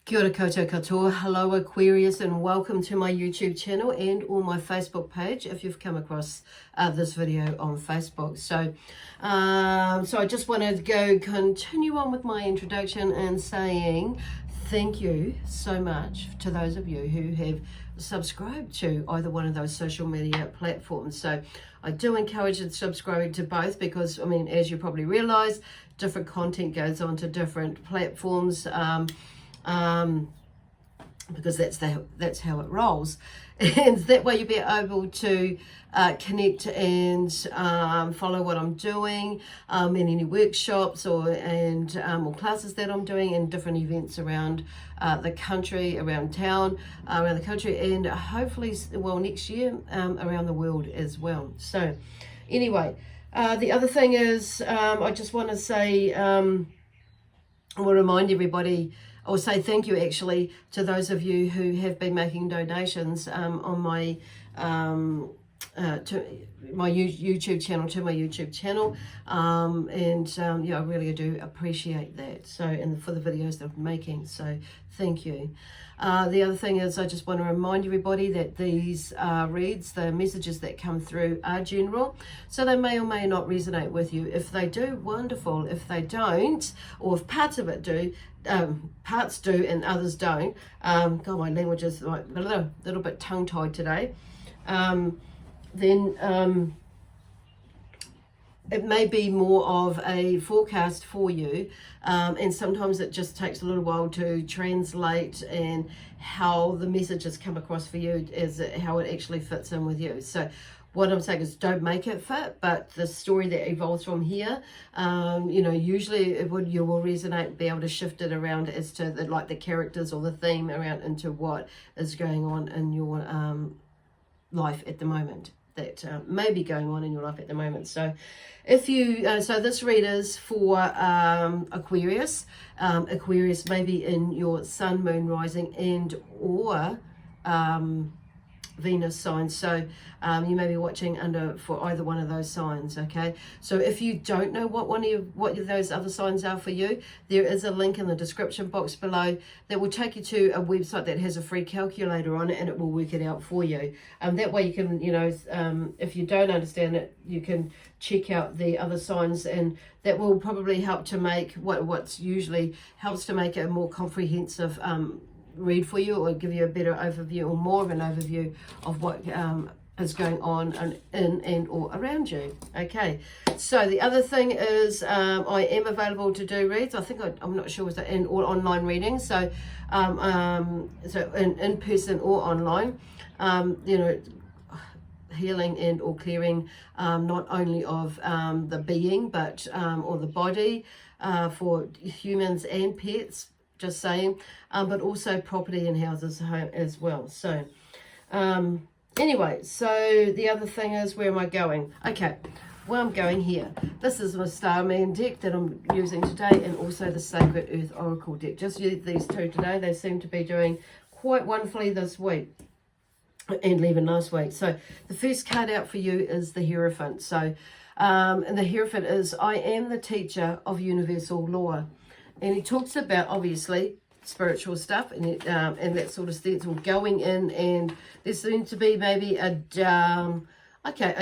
Kia ora koutou katoa, hello Aquarius, and welcome to my YouTube channel and or my Facebook page if you've come across this video on Facebook. So I just wanted to continue on with my introduction and saying thank you so much to those of you who have subscribed to either one of those social media platforms. So I do encourage you to subscribe to both because, I mean, as you probably realize, different content goes on to different platforms. Because that's how it rolls, and that way you'll be able to connect and follow what I'm doing in any workshops or classes that I'm doing and different events around the country, around town, around the country, and hopefully, well, next year around the world as well. So anyway, the other thing is I just want to say I will remind everybody, or say thank you actually to those of you who have been making donations on my to my YouTube channel, yeah, I really do appreciate that. So, and for the videos that I'm making, so thank you. The other thing is I just want to remind everybody that these reads, the messages that come through are general, so they may or may not resonate with you. If they do, wonderful. If they don't, or if parts of it do, parts do and others don't, God, my language is like a little bit tongue-tied today, then it may be more of a forecast for you, and sometimes it just takes a little while to translate and how the messages come across for you is how it actually fits in with you. So what I'm saying is don't make it fit, but the story that evolves from here, usually you will resonate, be able to shift it around as to the characters or the theme around into what is going on in your life at the moment, that may be going on in your life at the moment. So if you so this read is for Aquarius. Aquarius may be in your sun, moon, rising and or Venus signs, so you may be watching under for either one of those signs. Okay, so if you don't know what those other signs are for you, there is a link in the description box below that will take you to a website that has a free calculator on it, and it will work it out for you. That way you can, if you don't understand it, you can check out the other signs, and that will probably help to make what's usually helps to make it a more comprehensive read for you, or give you a better overview or more of an overview of what is going on in and or around you. Okay, so the other thing is I am available to do reads. I think I'm not sure was that in or online readings, so so in person or online, healing and or clearing not only of the being but or the body for humans and pets, just saying, but also property and houses as well. So anyway, so the other thing is, where am I going? Okay, well, I'm going here. This is my Starman deck that I'm using today, and also the Sacred Earth Oracle deck. Just used these two today. They seem to be doing quite wonderfully this week and even last week. So the first card out for you is the Hierophant. So and the Hierophant is, I am the teacher of universal law. And he talks about, obviously, spiritual stuff and that sort of thing. Or going in, and there seems to be maybe a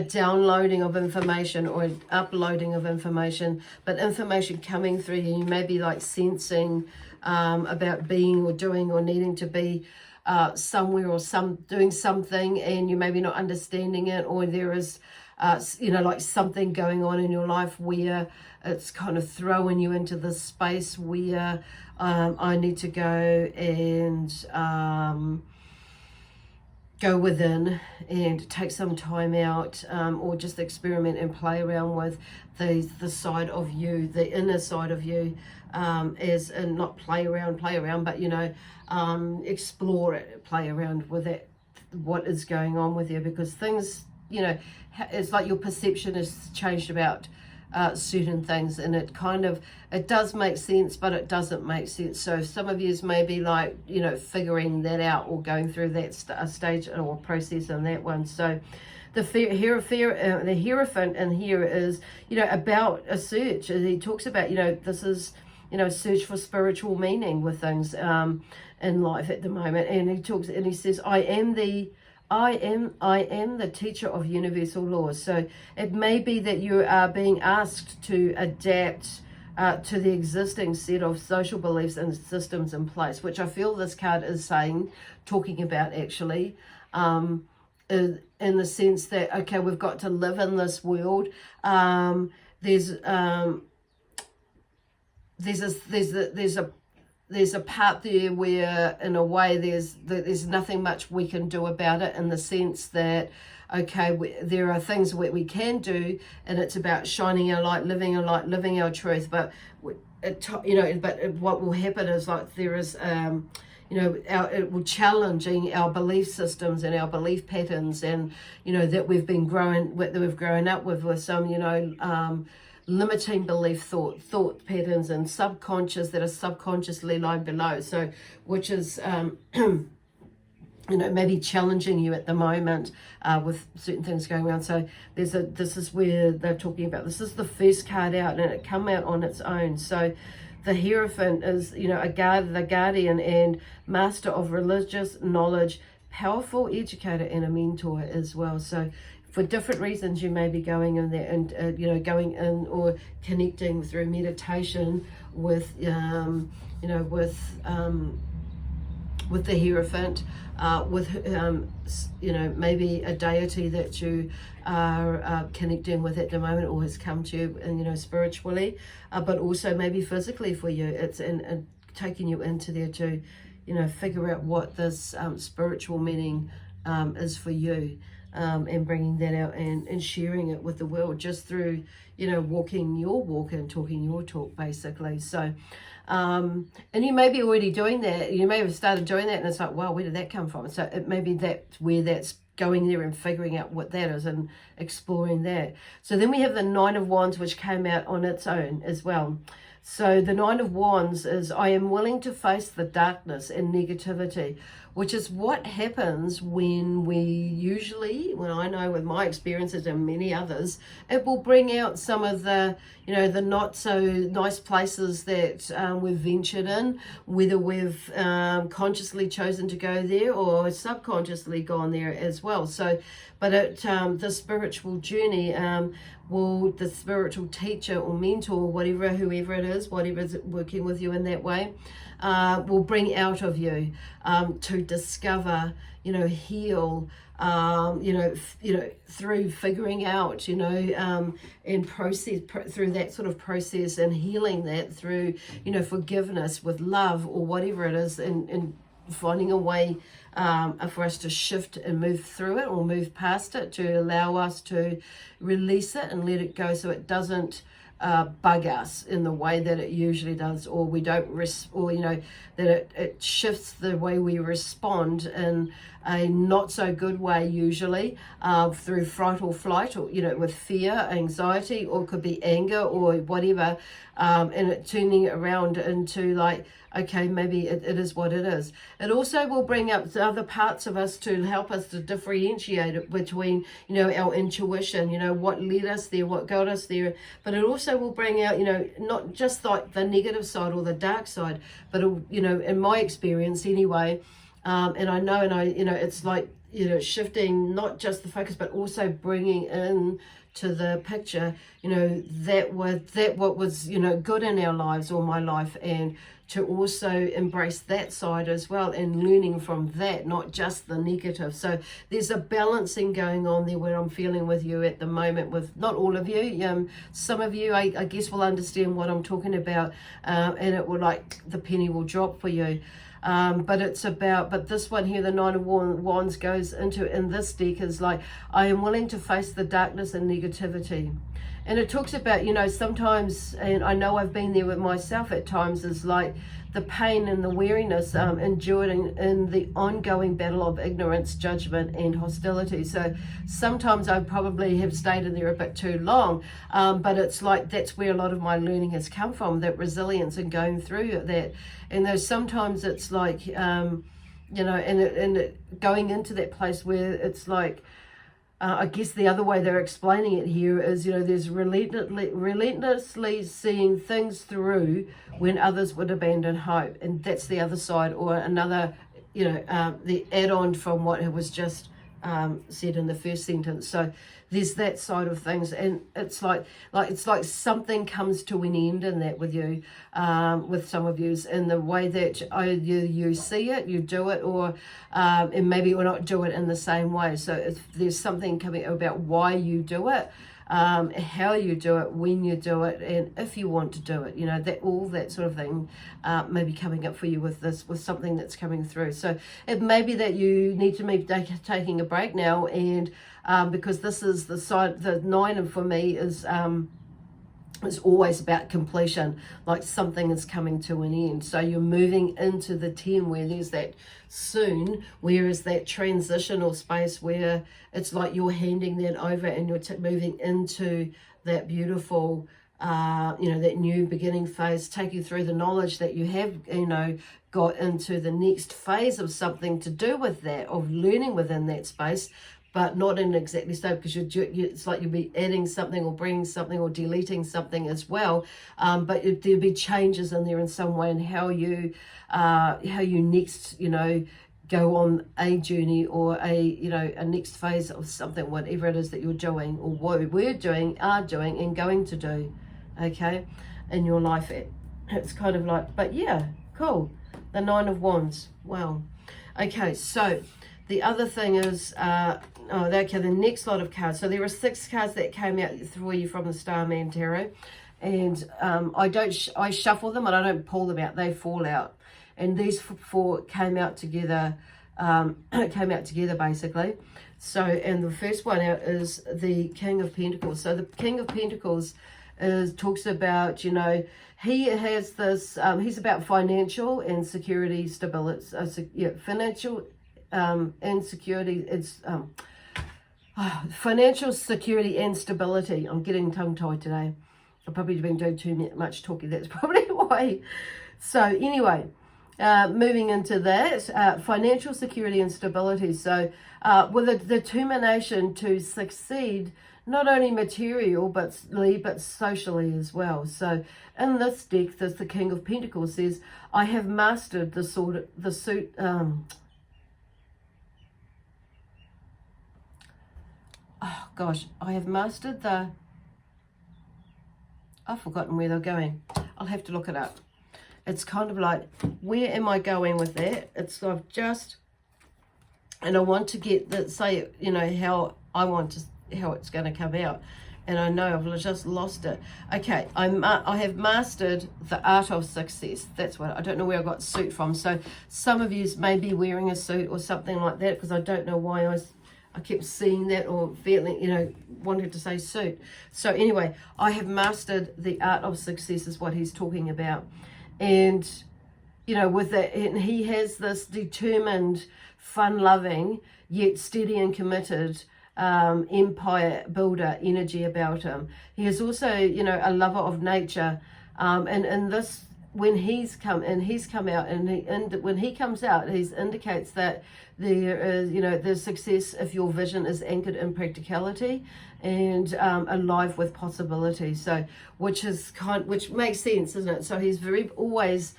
downloading of information or an uploading of information, but information coming through you. You may be like sensing about being or doing or needing to be somewhere or doing something, and you may be not understanding it, or there is like something going on in your life where it's kind of throwing you into this space where I need to go and go within and take some time out, or just experiment and play around with the side of you, the inner side of you, as and not play around, but explore it, play around with it, what is going on with you, because things, it's like your perception has changed about certain things, and it does make sense, but it doesn't make sense. So some of you may be like, figuring that out or going through that stage or process on that one. So the Hierophant in here is, about a search. And he talks about, this is search for spiritual meaning with things in life at the moment. And he says, I am the teacher of universal laws. So it may be that you are being asked to adapt to the existing set of social beliefs and systems in place, which I feel this card is talking about actually, in the sense that, okay, we've got to live in this world. There's a part there where, in a way, there's nothing much we can do about it, in the sense that, okay, there are things that we can do, and it's about shining our light, living our truth. But what will happen is, like, there is, it will challenging our belief systems and our belief patterns, and that we've grown up with some limiting belief thought patterns and subconscious that are subconsciously lying below. So, which is maybe challenging you at the moment with certain things going on. So this is where they're talking about. This is the first card out, and it come out on its own. So the Hierophant is, the guardian and master of religious knowledge, powerful educator and a mentor as well. So for different reasons, you may be going in there and, going in or connecting through meditation with, with the Hierophant, maybe a deity that you are connecting with at the moment, or has come to you, and spiritually, but also maybe physically for you. It's in taking you into there to, figure out what this spiritual meaning is for you, and bringing that out and sharing it with the world, just through, walking your walk and talking your talk, basically. So, and you may be already doing that. You may have started doing that, and it's like, wow, where did that come from? So it may be that's where that's going there, and figuring out what that is and exploring that. So then we have the Nine of Wands, which came out on its own as well. So the Nine of Wands is, I am willing to face the darkness and negativity, which is what happens when I know with my experiences and many others, it will bring out some of the, the not so nice places that we've ventured in, whether we've consciously chosen to go there or subconsciously gone there as well. So, but the spiritual journey, the spiritual teacher or mentor, whoever it is, whatever is working with you in that way, will bring out of you to discover, heal, through figuring out, and process through that sort of process, and healing that through, forgiveness with love, or whatever it is, and finding a way for us to shift and move through it, or move past it, to allow us to release it and let it go, so it doesn't bug us in the way that it usually does, or we don't that it shifts the way we respond in a not so good way, usually through fright or flight, or with fear, anxiety, or it could be anger or whatever, and it turning it around into like, okay, maybe it is what it is. It also will bring up the other parts of us to help us to differentiate it between, our intuition, what led us there, what got us there. But it also will bring out, not just like the negative side or the dark side, but, in my experience anyway, and I know, it's like, shifting not just the focus, but also bringing in to the picture, what was, good in our lives, or my life, and to also embrace that side as well, and learning from that, not just the negative. So there's a balancing going on there, where I'm feeling with you at the moment, with not all of you, some of you I guess will understand what I'm talking about, and it will, like, the penny will drop for you. But this one here, the Nine of Wands, goes into, in this deck, is like, I am willing to face the darkness and negativity. And it talks about, sometimes, and I know I've been there with myself at times, is like the pain and the weariness endured in the ongoing battle of ignorance, judgment, and hostility. So sometimes I probably have stayed in there a bit too long, but it's like that's where a lot of my learning has come from, that resilience and going through that. And there's sometimes it's like, and going into that place where it's like, I guess the other way they're explaining it here is, you know, there's relentlessly seeing things through when others would abandon hope. And that's the other side, or another, you know, the add-on from what it was just said in the first sentence. So there's that side of things, and it's like something comes to an end in that with you, with some of you, in the way that you see it, you do it, or and maybe you'll not do it in the same way. So if there's something coming about why you do it, how you do it, when you do it, and if you want to do it, you know, that all that sort of thing may be coming up for you with this, with something that's coming through. So it may be that you need to be taking a break now, and because this is the side, the 9 for me is it's always about completion, like something is coming to an end. So you're moving into the 10 where there's that soon, whereas that transitional space where it's like you're handing that over and you're moving into that beautiful, you know, that new beginning phase, take you through the knowledge that you have, you know, got into the next phase of something to do with that, of learning within that space, but not in exactly so, because it's like you'll be adding something or bringing something or deleting something as well. But there'll be changes in there in some way, and how you next, you know, go on a journey or a next phase of something, whatever it is that you're doing, or what we're doing, are doing, and going to do, okay, in your life. It's kind of like, but yeah, cool. The 9 of Wands. Wow. Okay, so the other thing is, the next lot of cards. So there are 6 cards that came out for you from the Starman Tarot, and I shuffle them and I don't pull them out; they fall out. And these 4 came out together, basically. So, and the first one out is the King of Pentacles. So the King of Pentacles talks about, you know, he has this. He's about financial and security, stability. Financial. And security, it's financial security and stability. I'm getting tongue-tied today. I've probably been doing too much talking. That's probably why. So anyway, moving into that, financial security and stability. So with a determination to succeed, not only material but socially as well. So in this deck, there's the King of Pentacles says, I have mastered I have mastered I've forgotten where they're going. I'll have to look it up. It's kind of like, where am I going with that? It's I've just, and I want to get that, say, you know, how it's going to come out. And I know I've just lost it. Okay, I have mastered the art of success. That's what, I don't know where I got suit from. So some of you may be wearing a suit or something like that, because I don't know why I kept seeing that, or feeling, you know, wanted to say suit. So anyway, I have mastered the art of success is what he's talking about. And, you know, with that, and he has this determined, fun-loving, yet steady and committed empire builder energy about him. He is also, you know, a lover of nature. And this, when he's come out, and when he comes out, he indicates that there is, you know, there's success if your vision is anchored in practicality and alive with possibility. So, which makes sense, isn't it? So he's always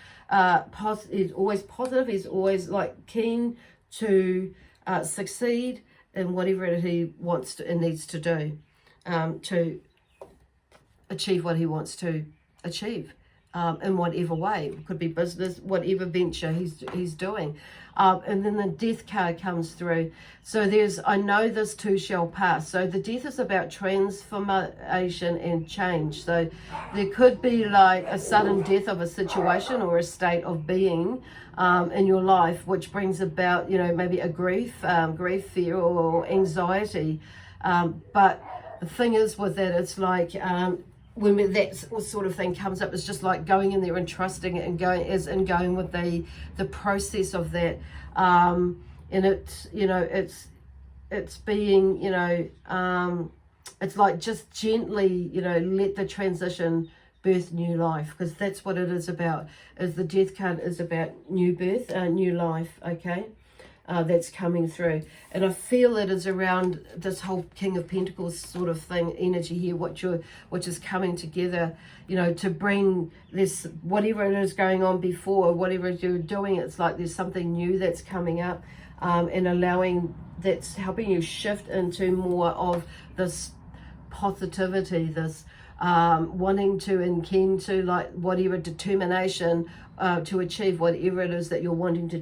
he's always positive. He's always like keen to succeed in whatever he wants to and needs to do to achieve what he wants to achieve. In whatever way. It could be business, whatever venture he's doing. And then the death card comes through. So there's, I know this too shall pass. So the death is about transformation and change. So there could be like a sudden death of a situation or a state of being in your life, which brings about, you know, maybe a grief, fear, or anxiety. But the thing is with that, it's like, when that sort of thing comes up, it's just like going in there and trusting it and going with the process of that. And it's, you know, it's being, you know, it's like just gently, you know, let the transition birth new life, because that's what it is about. Is the death card is about new birth, new life. Okay. that's coming through. And I feel it is around this whole King of Pentacles sort of thing, energy here, which is coming together, you know, to bring this, whatever it is going on before, whatever you're doing, it's like there's something new that's coming up, and allowing, that's helping you shift into more of this positivity, this wanting to and keen to, like, whatever determination to achieve whatever it is that you're wanting to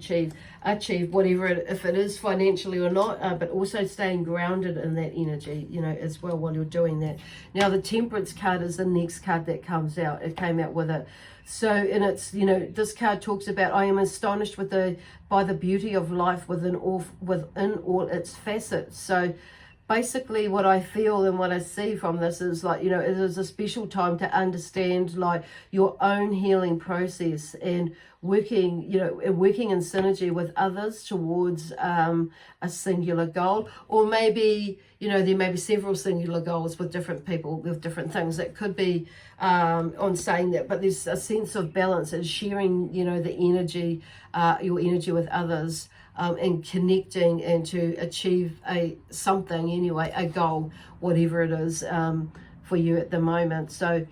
achieve whatever if it is financially or not, but also staying grounded in that energy, you know, as well while you're doing that. Now the Temperance card is the next card that comes out. It came out with it. So, and it's, you know, this card talks about, I am astonished by the beauty of life within all its facets. So basically what I feel and what I see from this is, like, you know, it is a special time to understand, like, your own healing process and working, you know, working in synergy with others towards a singular goal. Or maybe, you know, there may be several singular goals with different people, with different things. That could be on saying that, but there's a sense of balance and sharing, you know, the energy, your energy with others, and connecting and to achieve something anyway, a goal, whatever it is for you at the moment. So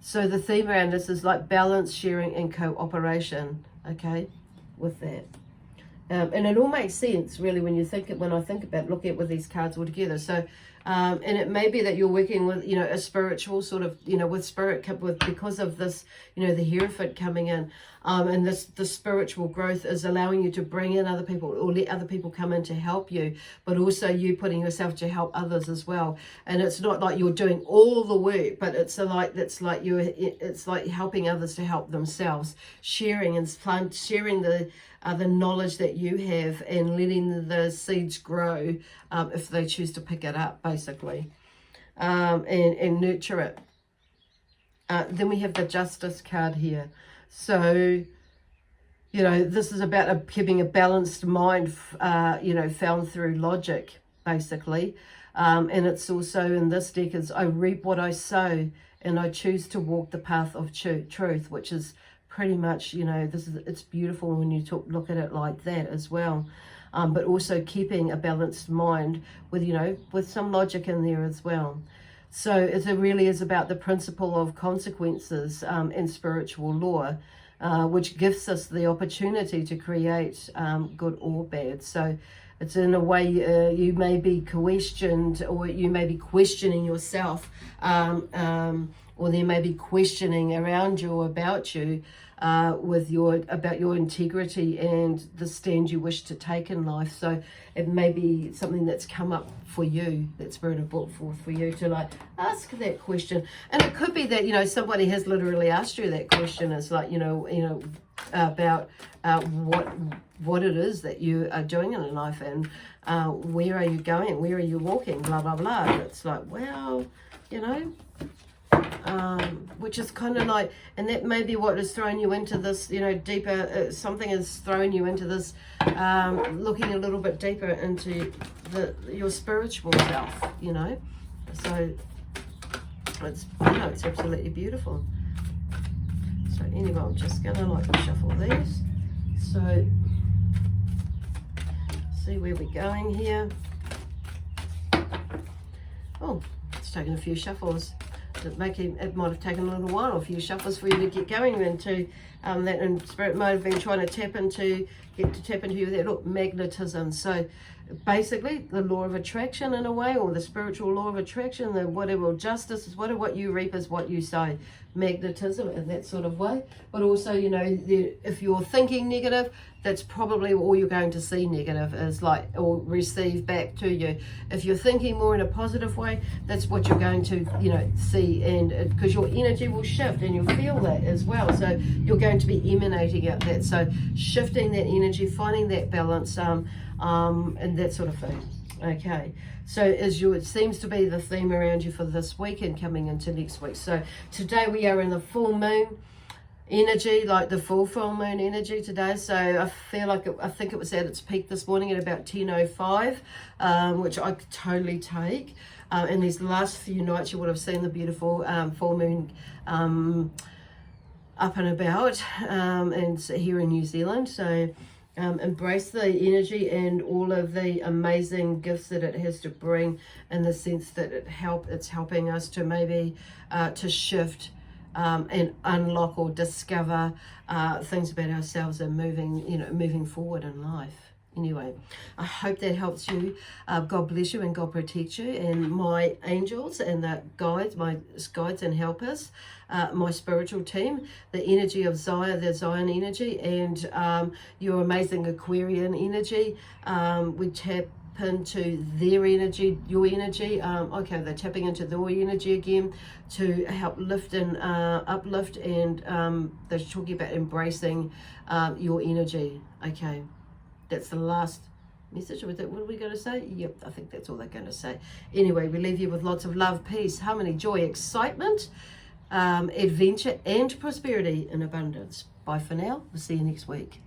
so the theme around this is like balance, sharing and cooperation, okay, with that. And it all makes sense really when I think about looking at with these cards all together. So and it may be that you're working with, you know, a spiritual sort of, you know, with spirit, because of this, you know, the Hierophant coming in, and the spiritual growth is allowing you to bring in other people or let other people come in to help you, but also you putting yourself to help others as well. And it's not like you're doing all the work, but it's like helping others to help themselves, sharing the knowledge that you have and letting the seeds grow if they choose to pick it up, basically, and nurture it. Then we have the Justice card here. So, you know, this is about keeping a balanced mind, you know, found through logic, basically. And it's also in this deck is, I reap what I sow and I choose to walk the path of truth, which is pretty much, you know, it's beautiful when you look at it like that as well. But also keeping a balanced mind with, you know, with some logic in there as well. So it really is about the principle of consequences in spiritual law, which gives us the opportunity to create good or bad. So it's in a way you may be questioned, or you may be questioning yourself, or there may be questioning around you or about you, about your integrity and the stand you wish to take in life. So it may be something that's come up for you, that Spirit have brought forth for you to, like, ask that question. And it could be that, you know, somebody has literally asked you that question. It's like, you know about what it is that you are doing in life, and where are you going, where are you walking, blah blah blah. And it's like, well, you know, which is kind of like, and that may be what is throwing you into this, you know, deeper, something is throwing you into this, looking a little bit deeper into your spiritual self, you know. So it's, you know, it's absolutely beautiful. So anyway, I'm just gonna like shuffle these, so see where we're going here. Oh, it's taken a few shuffles. It might have taken a little while, a few shuffles for you to get going into that, and Spirit might have been trying to tap into you with that, look, magnetism. So basically the law of attraction in a way, or the spiritual law of attraction, the whatever justice is, what you reap is what you sow, magnetism in that sort of way. But also, you know, if you're thinking negative, that's probably all you're going to see negative is, like, or receive back to you. If you're thinking more in a positive way, that's what you're going to, you know, see, and because your energy will shift and you'll feel that as well. So you're going to be emanating out that. So shifting that energy, finding that balance, and that sort of thing. Okay, so it seems to be the theme around you for this week and coming into next week. So today we are in the full moon energy, like the full moon energy today. So I feel like I think it was at its peak this morning at about 10:05, which I could totally take. And these last few nights you would have seen the beautiful full moon up and about, and here in New Zealand. So Embrace the energy and all of the amazing gifts that it has to bring, in the sense that it's helping us to maybe to shift and unlock or discover things about ourselves and moving forward in life. Anyway, I hope that helps you. God bless you and God protect you, and my angels and the guides, my guides and helpers, my spiritual team, the energy of Zion, the Zion energy, and your amazing Aquarian energy. We tap into their energy, your energy. Okay, they're tapping into their energy again to help lift and uplift, and they're talking about embracing your energy. Okay. That's the last message. What are we going to say? Yep, I think that's all they're going to say. Anyway, we leave you with lots of love, peace, harmony, joy, excitement, adventure, and prosperity in abundance. Bye for now. We'll see you next week.